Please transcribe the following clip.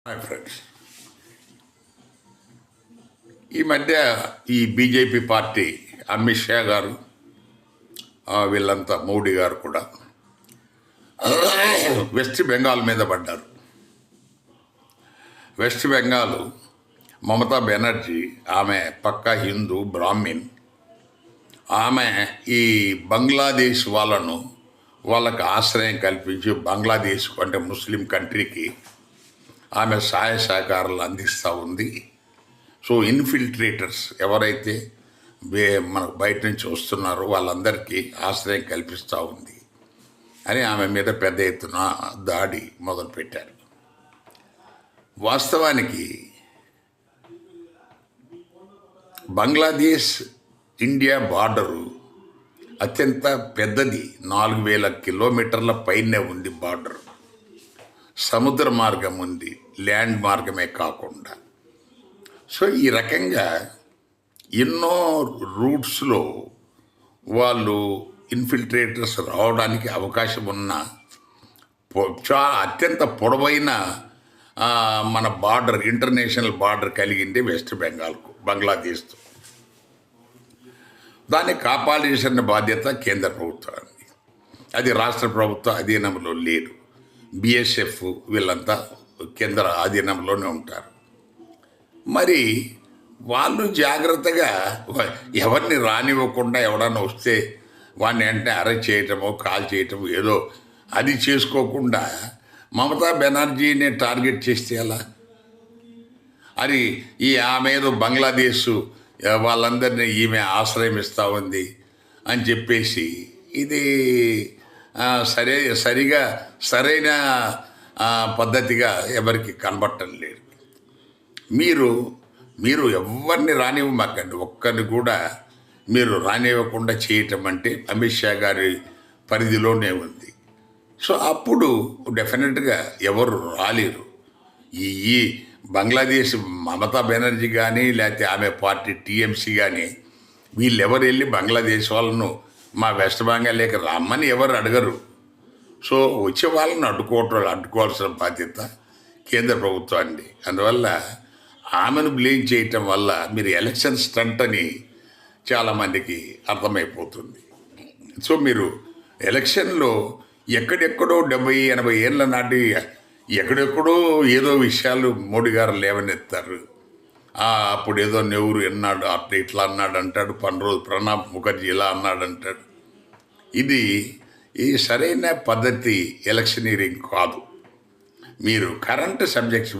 Hi friends, ఈ మధ్య ఈ బీజేపీ పార్టీ అమిత్ షా గారు వీళ్ళంతా మోడీ గారు కూడా వెస్ట్ బెంగాల్ మీద పడ్డారు. వెస్ట్ బెంగాల్ మమతా బెనర్జీ, ఆమె పక్కా హిందూ బ్రాహ్మిన్. ఆమె ఈ బంగ్లాదేశ్ వాళ్ళకు ఆశ్రయం కల్పించి బంగ్లాదేశ్ అంటే ముస్లిం కంట్రీకి ఆమె సహాయ సహకారాలు అందిస్తూ ఉంది. సో ఇన్ఫిల్ట్రేటర్స్ ఎవరైతే మనకు బయట నుంచి వస్తున్నారో వాళ్ళందరికీ ఆశ్రయం కల్పిస్తూ ఉంది అని ఆమె మీద పెద్ద ఎత్తున దాడి మొదలుపెట్టారు. వాస్తవానికి బంగ్లాదేశ్ ఇండియా బార్డరు అత్యంత పెద్దది, 4000 కిలోమీటర్ల పైనే ఉంది బార్డర్. సముద్ర మార్గం ఉంది, ల్యాండ్ మార్గమే కాకుండా. సో ఈ రకంగా ఎన్నో రూట్స్లో వాళ్ళు ఇన్ఫిల్ట్రేటర్స్ రావడానికి అవకాశం ఉన్న చాలా అత్యంత పొడవైన మన బార్డర్, ఇంటర్నేషనల్ బార్డర్ కలిగింది వెస్ట్ బెంగాల్కు, బంగ్లాదేశ్తో. దాన్ని కాపాడాల్సిన బాధ్యత కేంద్ర ప్రభుత్వానికి. అది రాష్ట్ర ప్రభుత్వ అధీనంలో లేదు. బిఎస్ఎఫ్ వీళ్ళంతా కేంద్ర ఆధీనంలోనే ఉంటారు. మరి వాళ్ళు జాగ్రత్తగా ఎవరిని రానివ్వకుండా, ఎవడన్నా వస్తే వాడిని వెంటనే అరెస్ట్ చేయటమో కాల్ చేయటమో ఏదో అది చేసుకోకుండా మమతా బెనర్జీని టార్గెట్ చేస్తే ఎలా? అది ఆమె ఏదో బంగ్లాదేశ్ వాళ్ళందరినీ ఈమె ఆశ్రయం ఇస్తూ ఉంది అని చెప్పేసి ఇది సరైన పద్ధతిగా ఎవరికి కనబట్టం లేదు. మీరు ఎవరిని రానివ్వమాకండి, ఒక్కరిని కూడా మీరు రానివ్వకుండా చేయటం అంటే అమిత్ షా గారి పరిధిలోనే ఉంది. సో అప్పుడు డెఫినెట్గా ఎవరు రాలేరు. ఈ బంగ్లాదేశ్ మమతా బెనర్జీ కానీ లేకపోతే ఆమె పార్టీ టీఎంసీ కానీ వీళ్ళెవరు వెళ్ళి బంగ్లాదేశ్ వాళ్ళను మా వెస్ట్ బెంగాల్లోకి రమ్మని ఎవరు అడగరు. సో వచ్చే వాళ్ళని అడ్డుకోవాల్సిన బాధ్యత కేంద్ర ప్రభుత్వాన్ని. అందువల్ల ఆమెను బ్లేమ్ చేయటం వల్ల మీరు ఎలక్షన్ స్టంట్ అని చాలామందికి అర్థమైపోతుంది. సో మీరు ఎలక్షన్లో ఎక్కడెక్కడో 70-80 ఏళ్ళ నాటి ఎక్కడెక్కడో ఏదో విషయాలు మోడీ గారు లేవనెత్తారు. అప్పుడు ఏదో నెహ్రూ ఎన్నాడు, అట్లా ఇట్లా అన్నాడు అంటాడు, ప్రణబ్ ముఖర్జీ ఇలా అన్నాడు అంటాడు. ఇది సరైన పద్ధతి ఎలక్షనీరింగ్ కాదు. మీరు కరెంట్ సబ్జెక్ట్స్